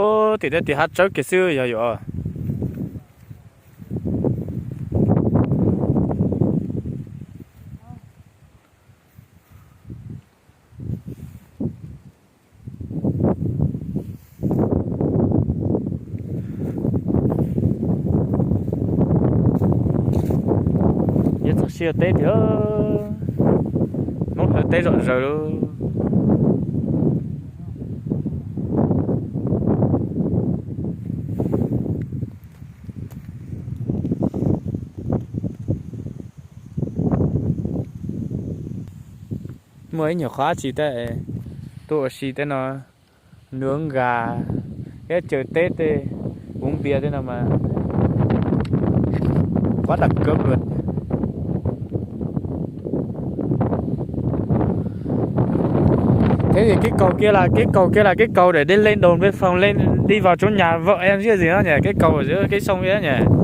ô thì đây thì hát cháu cái xưa giờ rồi nhất thật xưa tết thì nốt là tết rồi rồi luôn mới nhiều khóa chỉ tại tôi chỉ tại nó nướng gà cái chờ tết đi uống bia thế nào mà quá đặc cơm luôn. Thế thì cái cầu kia là cái cầu để đi lên đồn biên phòng lên đi vào chỗ nhà vợ em chứ gì đó nhỉ, cái cầu ở giữa cái sông ấy nhỉ.